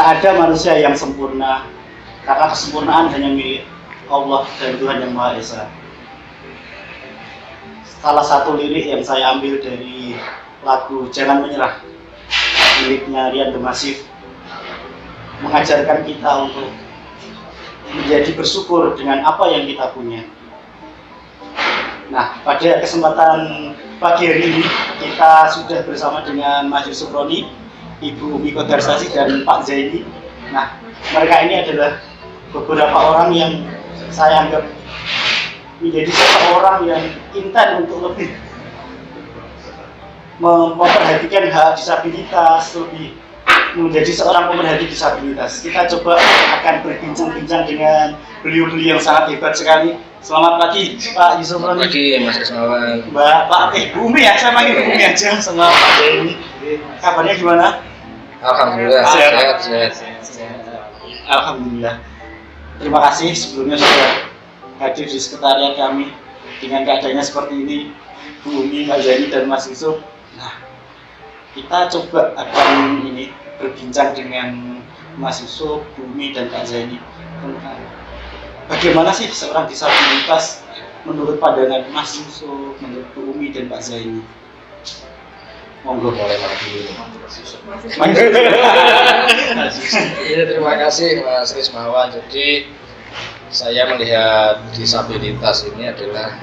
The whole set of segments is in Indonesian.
ada manusia yang sempurna, karena kesempurnaan hanya milik Allah dan Tuhan Yang Maha Esa. Salah satu lirik yang saya ambil dari lagu Jangan Menyerah miliknya Rian The Massive mengajarkan kita untuk menjadi bersyukur dengan apa yang kita punya. Nah, pada kesempatan pagi hari ini kita sudah bersama dengan Mas Yusuf Roni, Ibu Umi Kodarsasi dan Pak Zaini. Nah, mereka ini adalah beberapa orang yang saya anggap menjadi seseorang yang intent untuk lebih memperhatikan hak disabilitas, lebih menjadi seorang pemerhati disabilitas. Kita coba akan berbincang-bincang dengan beliau-beliau yang sangat hebat sekali. Selamat pagi Pak Yusuf Roni. Selamat pagi Mas Rismawan. Pak Bu Umi ya, saya panggil Bu Umi aja sama Pak Zaini. Kabarnya gimana? Alhamdulillah sehat. Alhamdulillah. Terima kasih sebelumnya sudah hadir di sekretariat kami dengan keadaannya seperti ini, Bu Umi, Pak Zaini dan Mas Yusuf. Nah, kita coba akan ini berbincang dengan Mas Yusuf, Bu Umi dan Pak Zaini tentang bagaimana sih seorang disabilitas menurut pandangan Mas Yusuf, menurut Bu Umi dan Pak Zaini. Monggo Mulai dulu Mas Yusuf. Terima kasih Mas Rismawan. Jadi saya melihat disabilitas ini adalah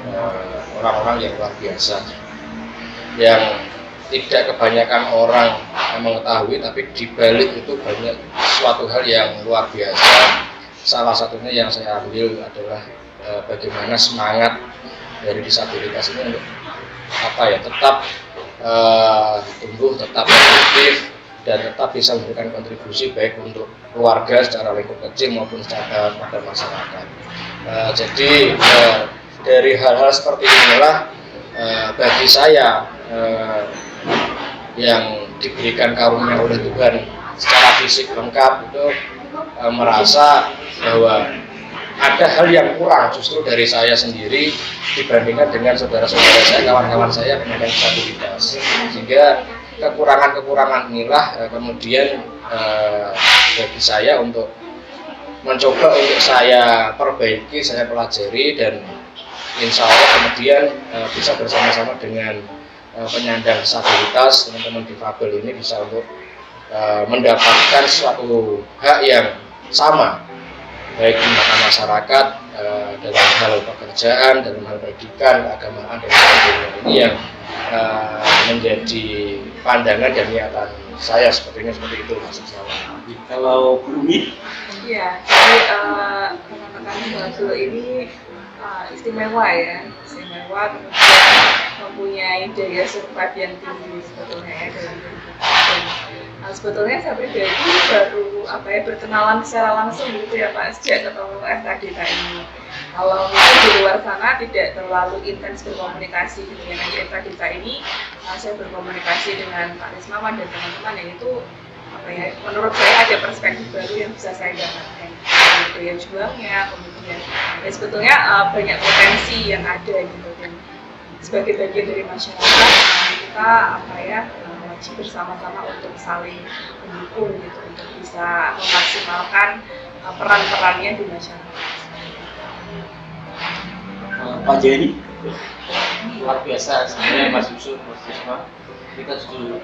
orang-orang yang luar biasa, yang tidak kebanyakan orang mengetahui, tapi di balik itu banyak suatu hal yang luar biasa. Salah satunya yang saya ambil adalah bagaimana semangat dari disabilitas ini untuk tetap tumbuh, tetap positif, dan tetap bisa memberikan kontribusi baik untuk keluarga secara lingkup kecil maupun secara pada masyarakat. Jadi dari hal-hal seperti inilah bagi saya yang diberikan karunia oleh Tuhan secara fisik lengkap itu merasa bahwa ada hal yang kurang justru dari saya sendiri dibandingkan dengan saudara-saudara saya, kawan-kawan saya penyandang disabilitas, sehingga kekurangan-kekurangan inilah kemudian bagi saya untuk mencoba untuk saya perbaiki, saya pelajari, dan insya Allah kemudian bisa bersama-sama dengan penyandang disabilitas, teman-teman difabel ini bisa untuk mendapatkan suatu hak yang sama baik di mata masyarakat, dalam hal pekerjaan, dalam hal pendidikan, keagamaan, dan sebagainya. Ini yang menjadi pandangan dan niatan saya seperti itu Mas Ismawan. Kalau Bu Umi? Iya, jadi teman-teman modul ini istimewa ya, kemudian mempunyai daya survive yang tinggi sebetulnya ya dalam kehidupan. Sebetulnya saya pribadi baru berkenalan secara langsung gitu ya Pak sejak ketemu FKDK ini. Kalau mungkin di luar sana tidak terlalu intens berkomunikasi dengan FKDK ini, saya berkomunikasi dengan Pak Rismawan dan teman-teman yang itu menurut saya ada perspektif baru yang bisa saya dapatkan. Daya juangnya, kemudian sebetulnya banyak potensi yang ada gitu, dan sebagai bagian dari masyarakat kita wajib bersama-sama untuk saling mendukung gitu untuk bisa memaksimalkan peran-perannya di masyarakat. Pak Zaini? Luar biasa sebenarnya Mas Yusuf, Mas Yusuf. Kita juga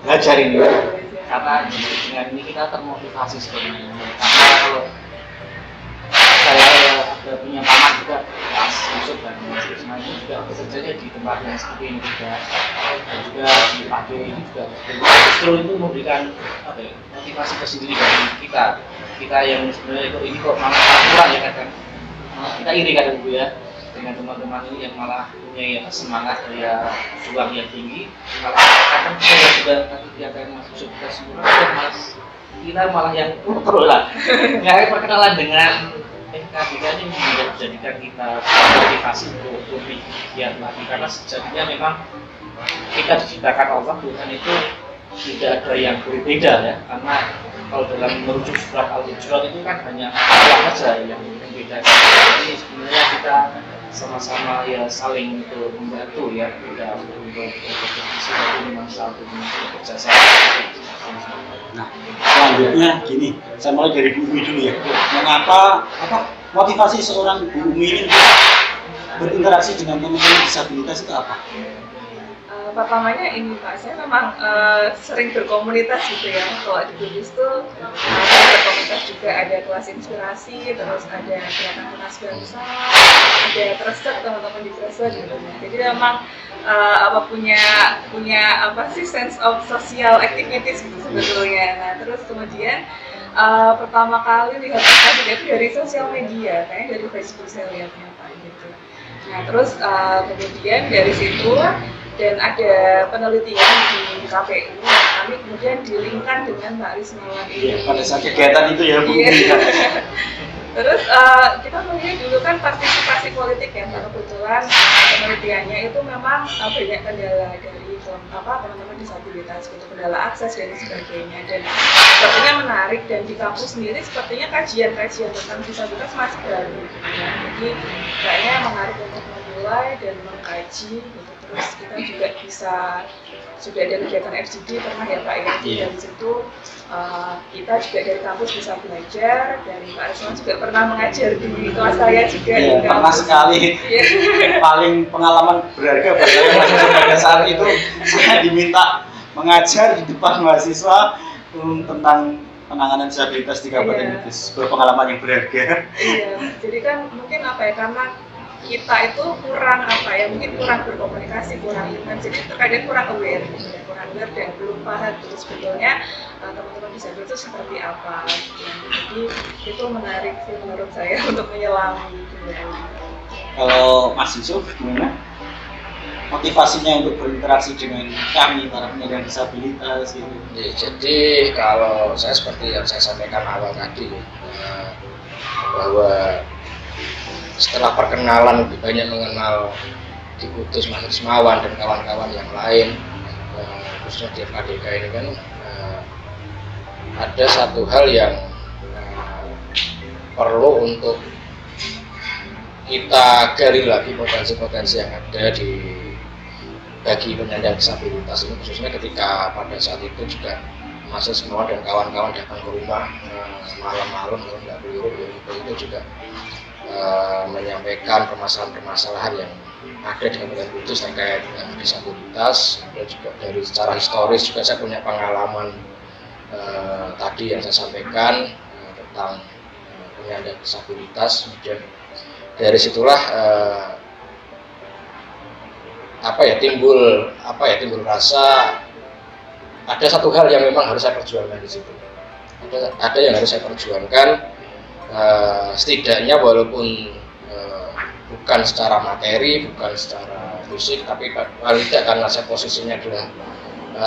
belajar ini karena dengan ini kita termotivasi sebenarnya. Karena kalau saya ada punya paman juga Mas Yusuf dan Mas Yusuf ini juga bekerjanya di tempat yang seperti ini juga, dan juga di pagi ini juga justru itu memberikan motivasi tersendiri bagi kita yang sebenarnya ini kok malah kurang ya kadang kita iri kadang Bu ya dengan teman-teman ini yang malah punya semangat daya juang yang tinggi. Kalau kadang saya juga tadi diakan Mas Yusuf kita semua kita malah yang pro lah nggak perkenalan dengan FKDK ini menjadikan kita motivasi untuk lebih giat lagi, karena sejatinya memang kita diciptakan Allah, Tuhan itu tidak ada yang berbeda ya, karena kalau dalam merujuk surat Al-Hujurat itu kan hanya Allah saja yang membedakan. Jadi sebenarnya kita sama-sama ya saling untuk membantu ya, tidak untuk berkompetisi tapi memang satu bekerja sama. Nah, selanjutnya gini, saya mulai dari Bu Umi dulu ya. Mengapa motivasi seorang Bu Umi ini untuk berinteraksi dengan teman-teman disabilitas itu apa? Pertamanya ini Pak, saya memang sering berkomunitas gitu ya. Kalau di Bugis tuh saya berkomunitas juga, ada kelas inspirasi, terus ada gerakan tunas bangsa, ada Tresek, teman-teman di Tresek gitu. Jadi memang punya apa sih, sense of social activities gitu sebetulnya. Nah terus kemudian pertama kali lihat juga itu dari sosial media, kayaknya dari Facebook saya lihatnya Pak gitu. Nah terus kemudian dari situ dan ada penelitian di KPU, kami kemudian dilingkan dengan Mbak Rismawan ini. Pada saat kegiatan itu ya Bu. Iya. Terus kita melihat dulu kan partisipasi politik ya, kebetulan penelitiannya itu memang banyak kendala dari teman-teman disabilitas, gitu, kendala akses dan sebagainya, dan sepertinya menarik, dan di kampus sendiri sepertinya kajian-kajian tentang disabilitas masih baru gitu ya. Jadi kayaknya menarik untuk memulai dan mengkaji gitu. Terus kita juga sudah ada kegiatan FGD pernah ya Pak ya, dari situ kita juga dari kampus bisa belajar, dari Pak Risman juga pernah mengajar di kelas saya juga. Iya, pernah sekali. Paling pengalaman berharga bagi saya pada saat itu saya diminta mengajar di depan mahasiswa tentang penanganan disabilitas di Kabupaten Bugis. Pengalaman yang berharga. Iya, jadi kan mungkin karena kita itu kurang mungkin kurang berkomunikasi, kurang intens, jadi terkadang kurang aware dan belum paham terus sebetulnya teman-teman disabilitas itu seperti apa. Jadi itu menarik sih menurut saya untuk menyelami. Kalau Mas Yusuf gimana? Motivasinya untuk berinteraksi dengan kami para penyandang disabilitas gitu. Ya, jadi kalau saya seperti yang saya sampaikan awal tadi, bahwa setelah perkenalan lebih banyak mengenal di Kudus Mas Rismawan dan kawan-kawan yang lain, khususnya di FKDK ini kan ada satu hal yang perlu untuk kita gali lagi potensi-potensi yang ada bagi penyandang disabilitas ini, khususnya ketika pada saat itu juga Mas Rismawan dan kawan-kawan datang ke rumah malam-malam kalau nggak keliru itu juga menyampaikan permasalahan-permasalahan yang ada di Kabupaten Kudus terkait dengan disabilitas, dan juga dari secara historis juga saya punya pengalaman tadi yang saya sampaikan tentang penyandang disabilitas. Kemudian dari situlah timbul rasa ada satu hal yang memang harus saya perjuangkan di situ. Ada yang harus saya perjuangkan. Setidaknya walaupun bukan secara materi, bukan secara fisik, tapi paling tidak karena saya posisinya adalah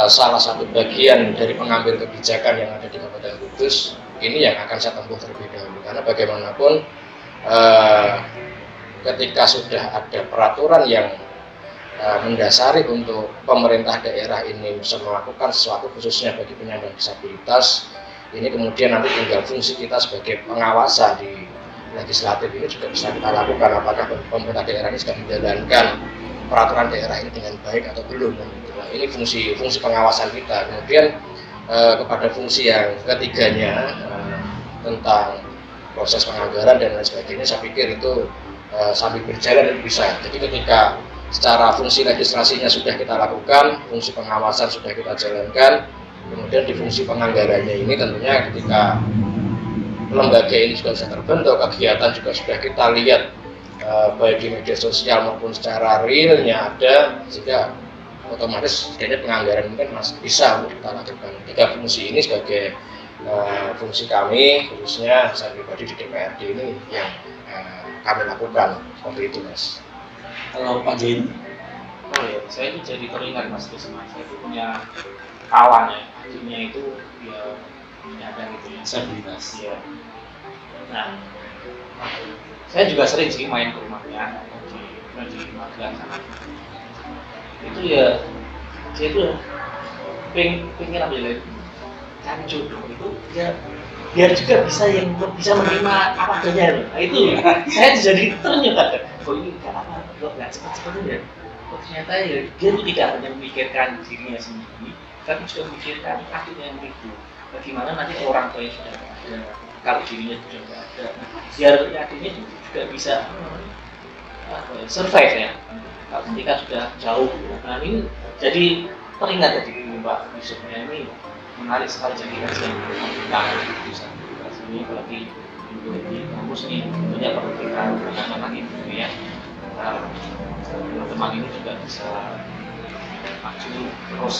salah satu bagian dari pengambil kebijakan yang ada di Kabupaten Kudus, ini yang akan saya tempuh terlebih dahulu. Karena bagaimanapun ketika sudah ada peraturan yang mendasari untuk pemerintah daerah ini bisa melakukan sesuatu khususnya bagi penyandang disabilitas, ini kemudian nanti tinggal fungsi kita sebagai pengawasan di legislatif ini juga bisa kita lakukan, apakah pemerintah daerah ini sudah menjalankan peraturan daerah ini dengan baik atau belum. Nah, ini fungsi pengawasan kita. Kemudian kepada fungsi yang ketiganya tentang proses penganggaran dan lain sebagainya, saya pikir itu sambil berjalan bisa. Jadi ketika secara fungsi legislasinya sudah kita lakukan, fungsi pengawasan sudah kita jalankan, kemudian di fungsi penganggarannya ini tentunya ketika lembaga ini juga sudah terbentuk, kegiatan juga sudah kita lihat baik di media sosial maupun secara realnya ada, sehingga otomatis setidaknya penganggaran ini kan masih bisa kita lakukan. Tiga fungsi ini sebagai fungsi kami, khususnya saya pribadi di DPRD ini yang kami lakukan seperti itu, Mas. Kalau Pak Jain? Oh ya, saya itu jadi teringat Mas Risma, saya itu punya kawan ya, adiknya itu ya penyandang gitu ya, Disabilitas. ya. Nah, saya juga sering sih main ke rumahnya di Magelang sana. Itu ya, saya itu pengen apa ya, cari jodoh itu ya biar juga bisa menerima apa adanya. Nah, itu saya jadi ternyata kok ini nggak cepat-cepat ya. Ternyata ya, dia itu tidak hanya memikirkan dirinya sendiri, tapi juga memikirkan adiknya yang itu. Bagaimana nanti orang tua yang sudah ada, kalau dirinya sudah tidak ada, biar adiknya juga bisa survive ya. Kalau ketika sudah jauh, nah ini jadi teringat tadi Pak Yusufnya ini menarik sekali jadi kajian tentang disabilitas ini, apalagi di kampus ini banyak perhatikan anak-anak itu ya. Teman-teman ini juga bisa maju terus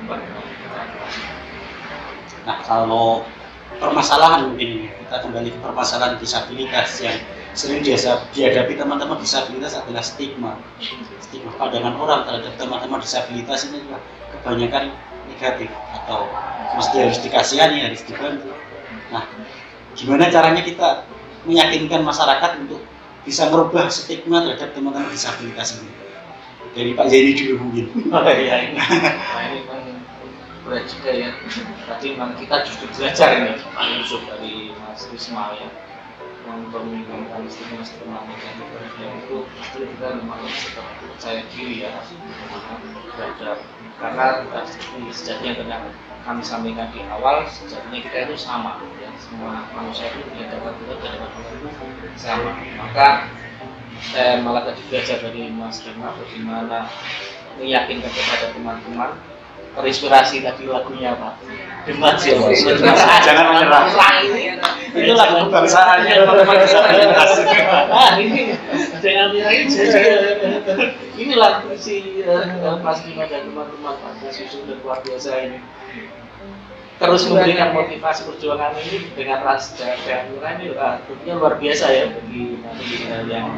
berkembang. Nah, kalau permasalahan mungkin kita kembali ke permasalahan disabilitas yang sering dihadapi teman-teman disabilitas adalah stigma pandangan orang terhadap teman-teman disabilitas ini juga kebanyakan negatif atau mesti harus dikasihani, harus dibantu. Nah, gimana caranya kita meyakinkan masyarakat untuk bisa merubah stigma terhadap teman-teman disabilitas ini? Dari Pak Zaini dulu mungkin. Oh iya, ini kan berat juga ya. Tadi memang kita justru belajar ini Pak Yusuf dari Mas Risma ya, untuk menghilangkan stigma negatif yang itu justru kita memang tetap percaya diri ya terhadap, karena sejatinya dengan kami sampaikan di awal, sejatinya kita itu sama ya, semua manusia itu punya dapat itu sama. Maka saya malah tadi belajar dari Mas Risma bagaimana meyakinkan kepada teman-teman, terinspirasi tadi lagunya Pak Demat ya, Jangan menyerah. Itu lagu kebangsaannya teman-teman disabilitas. Ini jangan menyerah. Inilah si Mas Dima dan teman-teman Pak Yusuf dan luar biasa ini. Terus memberikan motivasi perjuangan ini dengan rasa dan nilai ini tentunya luar biasa ya bagi yang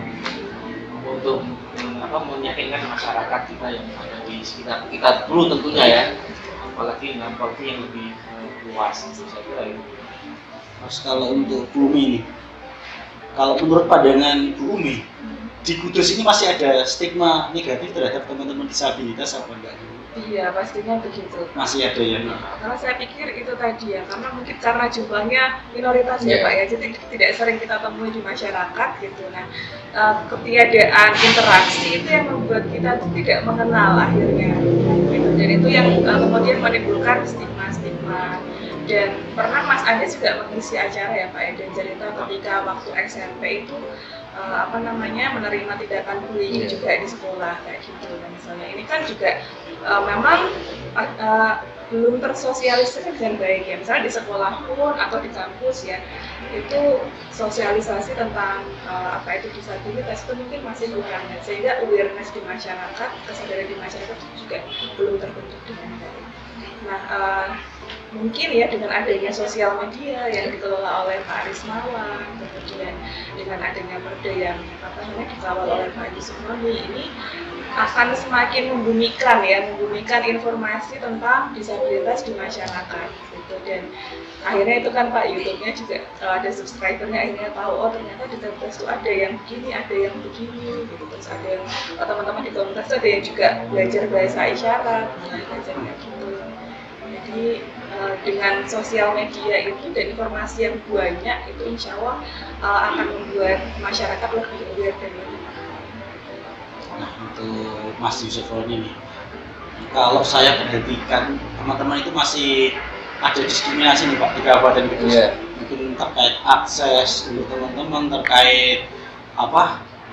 untuk meyakinkan masyarakat kita yang ada di sekitar kita dulu tentunya ya, apalagi dengan politik yang lebih luas itu saya kira itu. Terus kalau untuk Bu Umi ini, kalau menurut pandangan Bu Umi, di Kudus ini masih ada stigma negatif terhadap teman-teman disabilitas apa enggak? Iya, pastinya begitu. Masih ada ya? Karena saya pikir itu tadi ya, karena mungkin karena jumlahnya minoritas ya Pak ya, jadi tidak sering kita temui di masyarakat gitu. Nah, ketiadaan interaksi itu yang membuat kita tidak mengenal akhirnya. Gitu. Dan itu yang kemudian menimbulkan stigma-stigma. Dan pernah Mas Anies juga mengisi acara ya Pak ya, dan cerita ketika waktu SMP itu menerima tindakan bullying juga di sekolah kayak gitu. Nah, misalnya ini kan juga memang belum tersosialisasi dengan baik ya, misalnya di sekolah pun atau di kampus ya, itu sosialisasi tentang apa itu disabilitas itu mungkin masih kurang, sehingga awareness di masyarakat, kesadaran di masyarakat juga belum terbentuk dengan baik. Nah, mungkin ya dengan adanya sosial media yang dikelola oleh Pak Rismawan, kemudian dengan adanya Perda yang dikawal oleh Pak Yusuf ini akan semakin membumikan informasi tentang disabilitas di masyarakat gitu. Dan akhirnya itu kan Pak YouTube-nya juga ada subscribernya akhirnya tahu, oh ternyata disabilitas itu ada yang begini, ada yang begini gitu. Terus ada yang teman-teman di komunitas ada yang juga belajar bahasa isyarat, belajar kayak gitu. Jadi dengan sosial media itu dan informasi yang banyak itu insya Allah akan membuat masyarakat lebih aware dan lebih. Nah, untuk Mas Yusuf ini nih, kalau saya perhatikan teman-teman itu masih ada diskriminasi nih Pak di Kabupaten Kudus. Mungkin terkait akses untuk teman-teman, terkait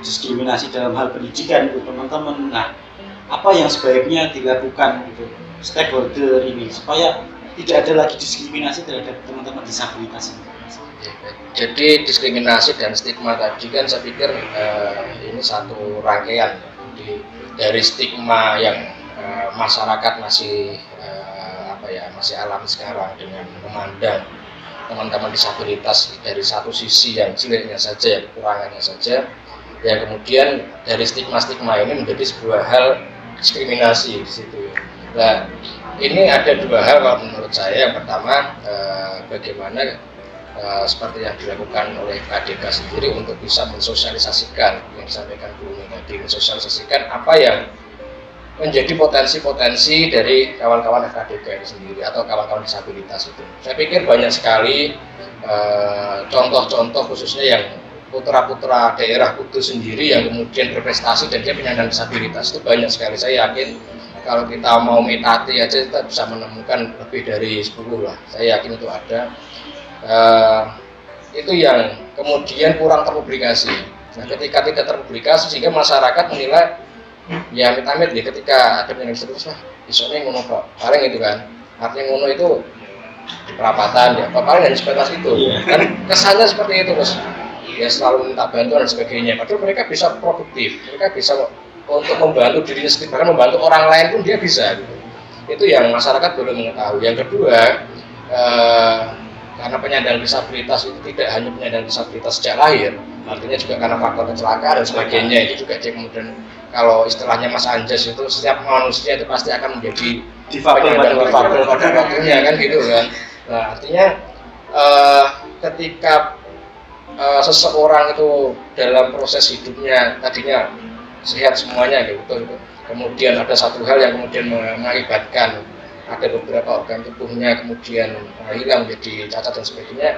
diskriminasi dalam hal pendidikan untuk teman-teman. Nah, apa yang sebaiknya dilakukan untuk stakeholder ini supaya tidak ada lagi diskriminasi terhadap teman-teman disabilitas ini? Jadi diskriminasi dan stigma tadi kan saya pikir ini satu rangkaian dari stigma yang masyarakat masih masih alami sekarang dengan memandang teman-teman disabilitas dari satu sisi yang jeleknya saja, kekurangannya saja. Ya kemudian dari stigma-stigma ini menjadi sebuah hal diskriminasi di situ. Nah, ini ada dua hal kalau menurut saya. Yang pertama, bagaimana seperti yang dilakukan oleh KDK sendiri untuk bisa mensosialisasikan yang disampaikan Bu Umi tadi, mensosialisasikan apa yang menjadi potensi-potensi dari kawan-kawan FKDK ini sendiri atau kawan-kawan disabilitas itu. Saya pikir banyak sekali contoh-contoh khususnya yang putra-putra daerah Kudus sendiri yang kemudian berprestasi dan dia penyandang disabilitas itu banyak sekali. Saya yakin kalau kita mau metate aja kita bisa menemukan lebih dari 10 lah, saya yakin itu ada. Itu yang kemudian kurang terpublikasi. Nah, ketika tidak terpublikasi sehingga masyarakat menilai ya amit-amit ya, ketika ada penyakit serius lah isone ngono kok, paling itu kan artinya ngono itu perapatan ya, paling hanya sebatas itu kan, kesannya seperti itu terus ya selalu minta bantuan dan sebagainya, padahal mereka bisa produktif, mereka bisa untuk membantu dirinya sendiri, bahkan membantu orang lain pun dia bisa gitu. Itu yang masyarakat belum mengetahui. Yang kedua, karena penyandang disabilitas itu tidak hanya penyandang disabilitas sejak lahir, artinya juga karena faktor kecelakaan dan sebagainya, itu juga dia kemudian kalau istilahnya Mas Anjas itu setiap manusia itu pasti akan menjadi penyandang difabel pada waktunya kan gitu kan. Nah artinya ketika seseorang itu dalam proses hidupnya tadinya sehat semuanya gitu, kemudian ada satu hal yang kemudian mengakibatkan ada beberapa organ tubuhnya kemudian hilang menjadi cacat dan sebagainya,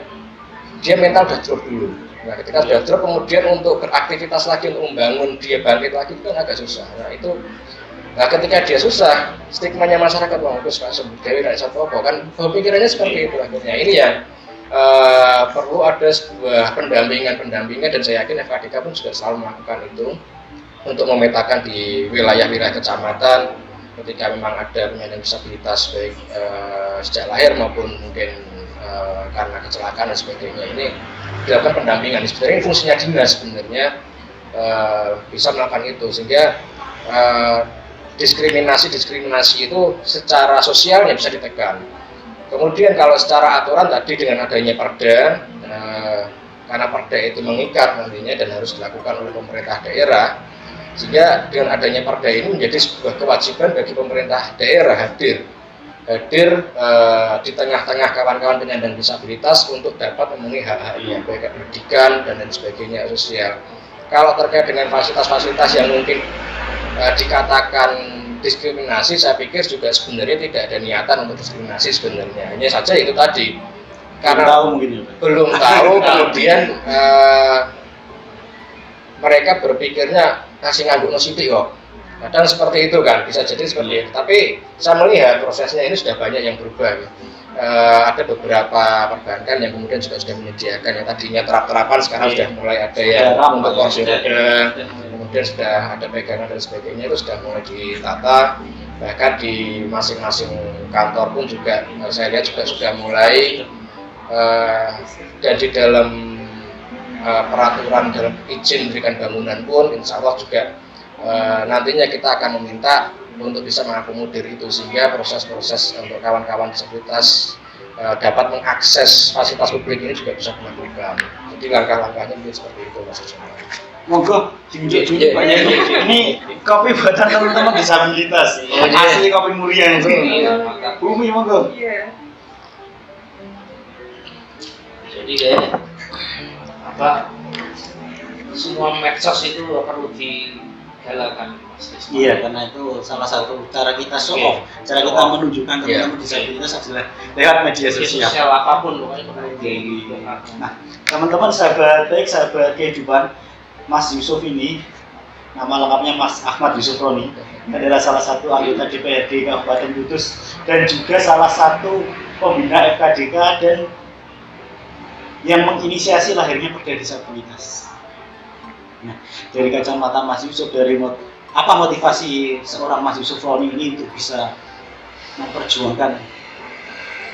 dia mental sudah drop dulu. Nah ketika sudah drop kemudian untuk beraktivitas lagi, untuk membangun dia bangkit lagi itu kan agak susah. Nah ketika dia susah, stigmanya masyarakat wah terus gak sembuh dewi gak bisa apa-apa kan, pemikirannya seperti itu akhirnya. Ini yang perlu ada sebuah pendampingan dan saya yakin FKDK pun juga selalu melakukan itu untuk memetakan di wilayah-wilayah kecamatan ketika memang ada penyandang disabilitas baik sejak lahir maupun mungkin karena kecelakaan dan sebagainya, ini dilakukan pendampingan. Sebenarnya ini fungsinya dinas sebenarnya bisa melakukan itu sehingga diskriminasi itu secara sosialnya bisa ditekan. Kemudian kalau secara aturan tadi dengan adanya perda, karena perda itu mengikat nantinya dan harus dilakukan oleh pemerintah daerah, sehingga dengan adanya perda ini menjadi sebuah kewajiban bagi pemerintah daerah hadir di tengah-tengah kawan-kawan penyandang disabilitas untuk dapat memenuhi hak-haknya baik pendidikan dan lain sebagainya sosial. Kalau terkait dengan fasilitas-fasilitas yang mungkin dikatakan diskriminasi, saya pikir juga sebenarnya tidak ada niatan untuk diskriminasi sebenarnya. Hanya saja itu tadi karena belum tahu kemudian mereka berpikirnya kasih nganggup nosidik kok. Kadang seperti itu kan, bisa jadi seperti itu. Tapi saya melihat prosesnya ini sudah banyak yang berubah. Ada beberapa perbankan yang kemudian juga sudah menyediakan yang tadinya terap-terapan sekarang sudah mulai ada yang untuk kursi roda, kemudian sudah ada pegangan dan sebagainya, itu sudah mulai ditata. Bahkan di masing-masing kantor pun juga saya lihat juga sudah mulai dan di dalam peraturan dalam izin memberikan bangunan pun insya Allah juga nantinya kita akan meminta untuk bisa mengakomodir itu sehingga proses-proses untuk kawan-kawan disabilitas dapat mengakses fasilitas publik ini juga bisa dilakukan. Jadi langkah-langkahnya menjadi seperti itu Mas Ujung. Monggo diunjuk-unjuk Pak Yai. Ini kopi buatan teman-teman disabilitas. Asli kopi mulia ini. Bumi monggo. Iya. Jadi kayak semua medsos itu perlu digalakan Mas. Iya, karena itu salah satu cara kita show off, cara kita menunjukkan teman-teman disabilitas adalah lewat media sosial. Apapun pokoknya perlu Nah, teman-teman sahabat baik, sahabat kehidupan, Mas Yusuf ini nama lengkapnya Mas Ahmad Yusuf Roni, adalah salah satu anggota DPRD Kabupaten Kudus dan juga salah satu pembina FKDK dan yang menginisiasi lahirnya Perda Disabilitas. Nah, dari kacamata Mas Yusuf, dari apa motivasi seorang Mas Yusuf Roni ini untuk bisa memperjuangkan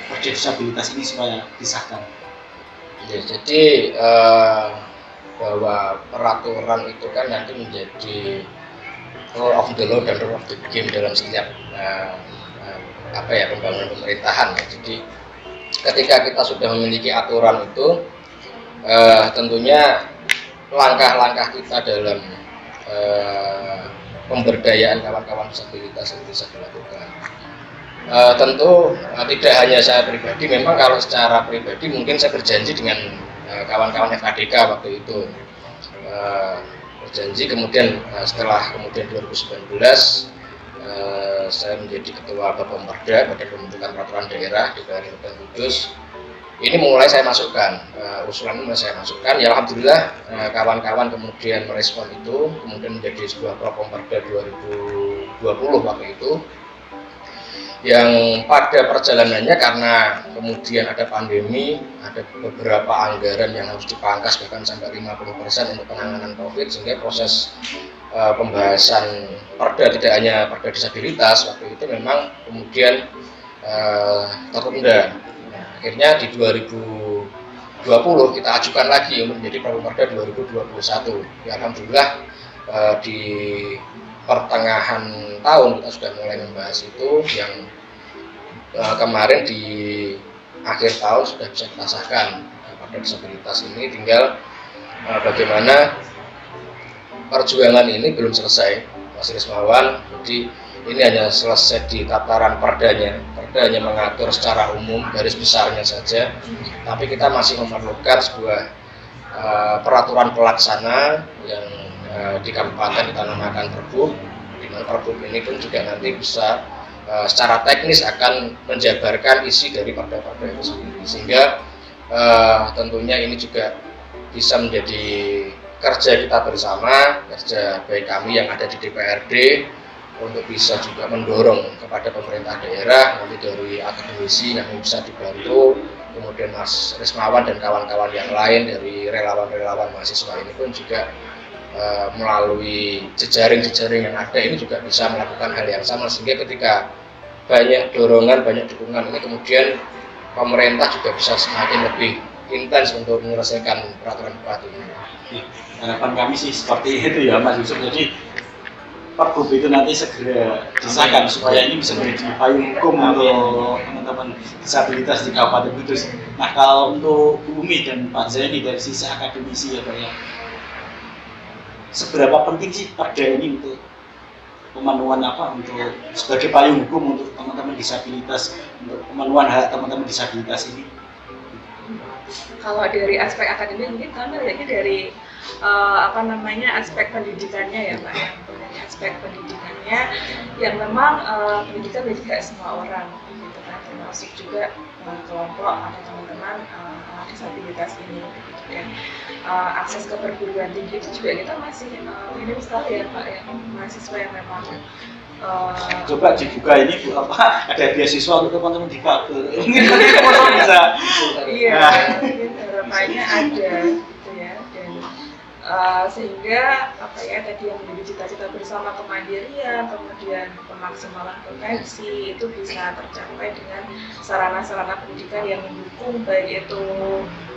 Perda Disabilitas ini supaya disahkan? Ya, jadi bahwa peraturan itu kan nanti menjadi rule of the law dan rule of the game dalam setiap pembangunan pemerintahan. Jadi ketika kita sudah memiliki aturan itu, tentunya langkah-langkah kita dalam pemberdayaan kawan-kawan disabilitas itu bisa dilakukan. Tentu tidak hanya saya pribadi, memang kalau secara pribadi mungkin saya berjanji dengan kawan-kawan FKDK waktu itu, berjanji kemudian setelah kemudian 2019 saya menjadi ketua Bapemperda pada pembentukan peraturan daerah di Kabupaten Kudus. Ini mulai saya masukkan, usulan mulai saya masukkan. Ya alhamdulillah kawan-kawan kemudian merespon itu, kemudian menjadi sebuah Bapemperda 2020 waktu itu. yang pada perjalanannya karena kemudian ada pandemi, ada beberapa anggaran yang harus dipangkas bahkan sampai 50% untuk penanganan COVID, sehingga proses pembahasan perda, tidak hanya perda disabilitas, waktu itu memang kemudian tertunda. Akhirnya di 2020 kita ajukan lagi untuk menjadi Perda 2021. Ya, alhamdulillah di pertengahan tahun kita sudah mulai membahas itu, yang kemarin di akhir tahun sudah bisa kita sahkan pada disabilitas ini. Tinggal bagaimana perjuangan ini belum selesai, Mas Rismawan. Jadi ini hanya selesai di tataran perdanya. Perda hanya mengatur secara umum garis besarnya saja, tapi kita masih memerlukan sebuah peraturan pelaksana yang di kabupaten kita namakan Perbup. Di mana Perbup ini pun juga nanti bisa secara teknis akan menjabarkan isi dari perda-perda itu sendiri, sehingga tentunya ini juga bisa menjadi kerja kita bersama, kerja baik kami yang ada di DPRD untuk bisa juga mendorong kepada pemerintah daerah, nanti dari akademisi yang bisa dibantu, kemudian Mas Rismawan dan kawan-kawan yang lain dari relawan-relawan mahasiswa ini pun juga melalui jejaring-jejaring yang ada ini juga bisa melakukan hal yang sama, sehingga ketika banyak dorongan, banyak dukungan ini, kemudian pemerintah juga bisa semakin lebih intens untuk menyelesaikan peraturan bupati ini. Harapan kami sih seperti itu ya Mas Yusuf. Jadi Perbup itu nanti segera disahkan supaya ini bisa menjadi payung hukum untuk teman-teman disabilitas di Kabupaten Kudus. Nah, kalau untuk Bu Umi dan Pak Zaini dari sisi akademisi ya Pak ya, seberapa penting sih perda ini untuk pemenuhan untuk sebagai payung hukum untuk teman-teman disabilitas, untuk pemenuhan hak teman-teman disabilitas ini? Kalau dari aspek akademik mungkin kami lihatnya dari aspek pendidikannya ya Pak ya. Aspek pendidikannya yang memang pendidikan bagi tidak semua orang gitu kan, termasuk juga kelompok atau teman-teman disabilitas ini gitu. Dan akses ke perguruan tinggi itu juga kita masih minim sekali ya Pak ya, mahasiswa yang memang coba dibuka ini Bu, ada beasiswa untuk teman-teman difabel. Ini teman-teman bisa. Iya, mungkin harapannya ada gitu ya. Dan sehingga tadi yang menjadi cita-cita bersama, kemandirian, kemudian pemaksimalan potensi itu bisa tercapai dengan sarana-sarana pendidikan yang mendukung baik itu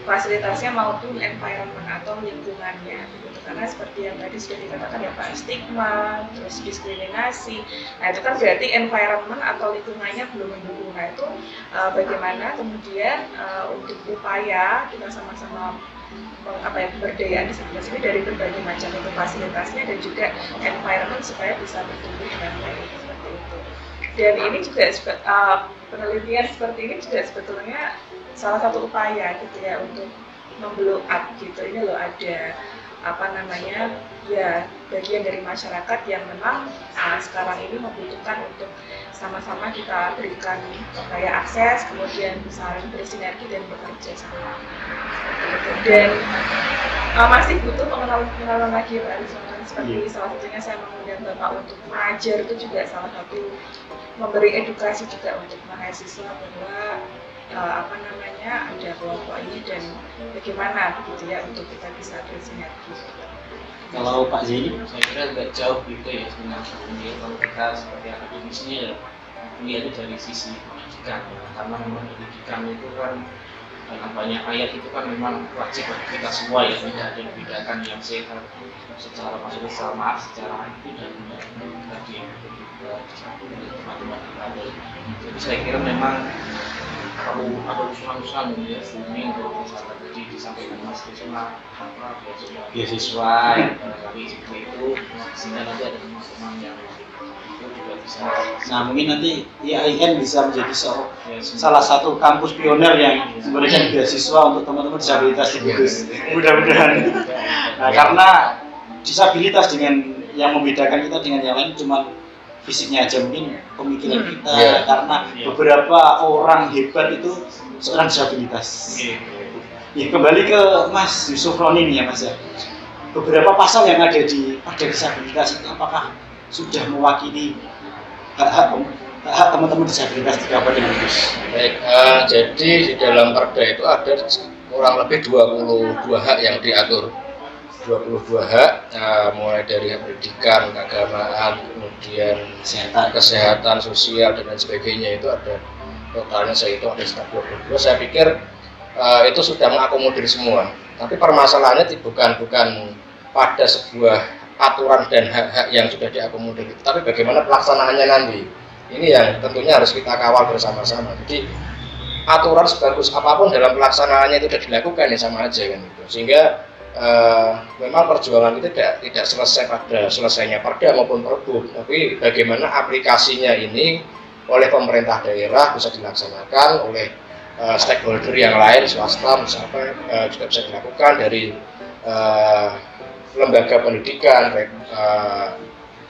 fasilitasnya maupun environment atau lingkungannya gitu. Karena seperti yang tadi sudah dikatakan ya Pak, stigma, terus diskriminasi, nah itu kan berarti environment atau lingkungannya belum mendukung. Nah itu bagaimana kemudian untuk upaya kita sama-sama pemberdayaan disabilitas ini dari berbagai macam itu fasilitasnya dan juga environment supaya bisa bertumbuh dengan baik seperti itu. Dan ini juga penelitian seperti ini juga sebetulnya salah satu upaya gitu ya untuk memblow up gitu. Ini loh ada bagian dari masyarakat yang memang sekarang ini membutuhkan untuk sama-sama kita berikan akses, kemudian saling bersinergi dan bekerja sama. Dan masih butuh pengenalan lagi Pak Rismawan, seperti salah satunya saya mengundang Bapak untuk mengajar, itu juga salah satu memberi edukasi juga untuk mahasiswa bahwa ada kelompok ini dan bagaimana gitu ya untuk kita bisa bersinergi. Kalau Pak Zaini, Saya kira agak jauh gitu ya sebenarnya. Kalau kita sebagai akademisinya ya melihatnya dari sisi pendidikan ya. Karena memang pendidikan itu kan banyak ayat itu kan memang wajib bagi kita semua ya, tidak ada yang membedakan yang sehat secara secara itu dan tadi teman-teman kita ada. Jadi saya kira memang perlu ada usulan-usulan ya, booming kalau misalnya tadi disampaikan Mas Risma beasiswa yang kali seperti itu, sehingga nanti ada teman-teman yang itu juga bisa. nah mungkin nanti IAIN bisa menjadi salah satu kampus pioner yang memberikan beasiswa untuk teman-teman disabilitas di Kudus. Mudah-mudahan. Nah, karena disabilitas dengan yang membedakan kita dengan yang lain cuma fisiknya aja, mungkin pemikiran kita, karena beberapa orang hebat itu seorang disabilitas. Ya, kembali ke Mas Yusuf Roni nih ya Mas ya. Beberapa pasal yang ada di Perda Disabilitas itu apakah sudah mewakili hak teman-teman disabilitas di Kabupaten Kudus? Baik, jadi di dalam Perda itu ada kurang lebih 22 hak yang diatur. 22 hak, mulai dari hak pendidikan, keagamaan, kemudian kesehatan, sosial, dan lain sebagainya. Itu ada totalnya, saya hitung ada sekitar 22. Saya pikir itu sudah mengakomodir semua. Tapi permasalahannya bukan pada sebuah aturan dan hak-hak yang sudah diakomodir, tapi bagaimana pelaksanaannya nanti. Ini yang tentunya harus kita kawal bersama-sama. Jadi aturan sebagus apapun dalam pelaksanaannya itu sudah dilakukan ya sama aja kan gitu. Sehingga memang perjuangan itu tidak selesai pada selesainya Perda maupun Pergub, tapi bagaimana aplikasinya ini oleh pemerintah daerah bisa dilaksanakan, oleh stakeholder yang lain, swasta misalkan juga bisa dilakukan dari lembaga pendidikan,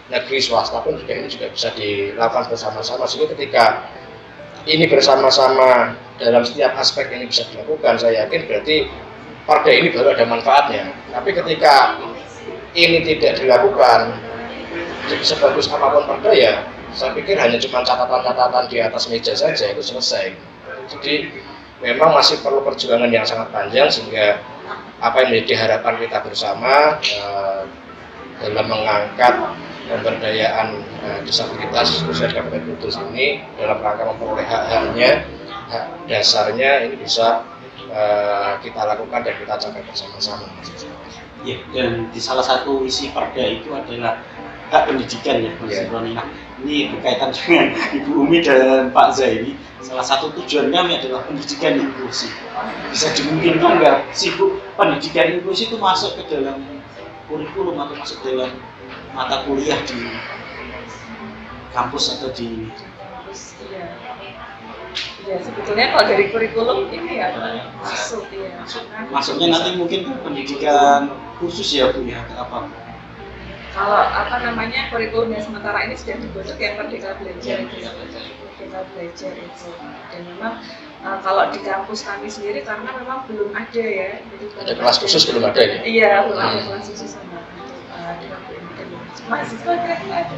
negeri swasta pun juga ini juga bisa dilakukan bersama-sama. Sehingga ketika ini bersama-sama dalam setiap aspek ini bisa dilakukan, saya yakin berarti Perda ini baru ada manfaatnya. Tapi ketika ini tidak dilakukan, jadi sebagus apapun Perda ya, saya pikir hanya cuma catatan-catatan di atas meja saja itu selesai. Jadi memang masih perlu perjuangan yang sangat panjang, sehingga apa yang menjadi harapan kita bersama dalam mengangkat pemberdayaan disabilitas khususnya Kabupaten Kudus ini dalam rangka memperoleh hak-haknya, hak dasarnya ini bisa kita lakukan dan kita capai bersama-sama. Ya, dan di salah satu isi Perda itu adalah hak pendidikan ya, Mas Roni. Nah, ini berkaitan dengan Ibu Umi dan Pak Zaini. Salah satu tujuan kami adalah pendidikan inklusif. Bisa dimungkinkan nggak sih Bu, pendidikan inklusif itu masuk ke dalam kurikulum atau masuk dalam mata kuliah di kampus atau di Ya sebetulnya kalau dari kurikulum ini ya masuk ya. Masuknya nanti mungkin ke pendidikan khusus ya Bu ya, atau apa? Kalau kurikulum yang sementara ini sudah dibentuk yang Merdeka Belajar itu. Merdeka Belajar itu. Dan memang kalau di kampus kami sendiri karena memang belum ada ya. Jadi ada kelas khusus belum ada ya? Iya, belum ada kelas khusus sama mahasiswa kira-kira ada.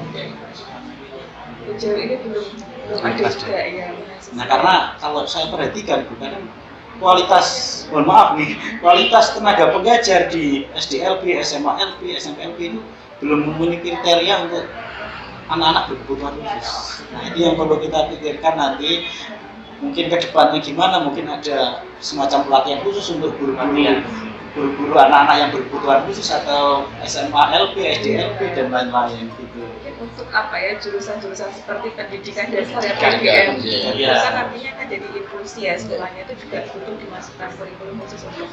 Sejauh ini belum ada juga ya. Nah, karena kalau saya perhatikan bukan kualitas tenaga pengajar di SDLP, SMA LP, SMP LP itu belum memenuhi kriteria untuk anak-anak berkebutuhan khusus. Nah, ini yang perlu kita pikirkan nanti. Mungkin ke depannya gimana, mungkin ada semacam pelatihan khusus untuk guru-guru anak-anak yang berkebutuhan khusus atau SMA LP, SDLP dan lain-lain gitu. Untuk apa ya, jurusan-jurusan seperti pendidikan dasar ya, Pendidikan, PDN iya. kan artinya kan jadi inklusi ya, setelahnya itu juga butuh dimasukkan kurikulum khusus untuk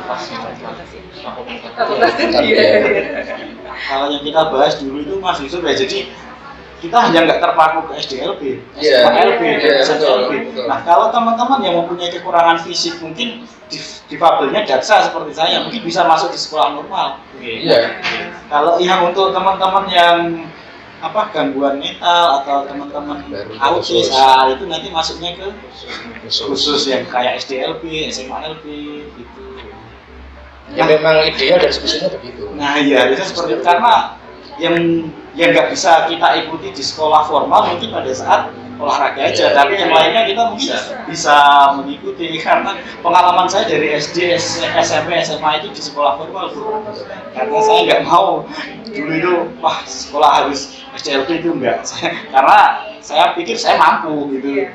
fakultas ini. Kalau yang kita bahas dulu itu Mas Yusuf ya, jadi kita hanya nggak terpaku ke SDLP, SMLP, dan SMLP. Nah, kalau teman-teman yang mempunyai kekurangan fisik, mungkin difabelnya daksa seperti saya, mungkin bisa masuk di sekolah normal. Iya. Kalau yang untuk teman-teman yang gangguan mental atau teman-teman autis, itu nanti masuknya ke khusus yang kayak SDLP, SMLP gitu. Ya memang ideal dan sebetulnya begitu. Nah iya, bisa seperti itu, karena yang nggak bisa kita ikuti di sekolah formal mungkin pada saat olahraga aja, tapi yang lainnya kita mungkin bisa mengikuti, karena pengalaman saya dari SD, SMP, SMA itu di sekolah formal Bu. Karena saya nggak mau dulu itu sekolah harus SDLP itu enggak, karena saya pikir saya mampu gitu.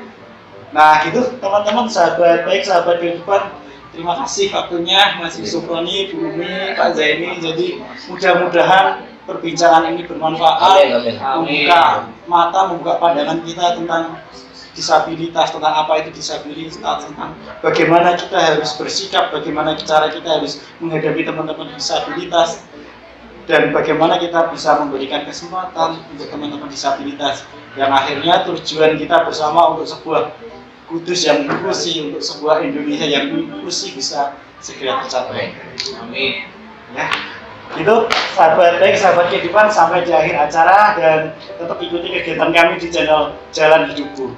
Nah gitu teman-teman, sahabat baik, sahabat kehidupan, terima kasih waktunya Mas Yusuf Roni, Bu Umi, Pak Zaini. Jadi mudah-mudahan perbincangan ini bermanfaat, membuka mata, membuka pandangan kita tentang disabilitas, tentang apa itu disabilitas, tentang bagaimana kita harus bersikap, bagaimana cara kita harus menghadapi teman-teman disabilitas, dan bagaimana kita bisa memberikan kesempatan untuk teman-teman disabilitas, yang akhirnya tujuan kita bersama untuk sebuah Kudus yang inklusi, untuk sebuah Indonesia yang inklusi bisa segera tercapai. Amin. Ya. Gitu, sahabat baik, sahabat kehidupan, sampai di akhir acara, dan tetap ikuti kegiatan kami di channel Jalan Hidupku.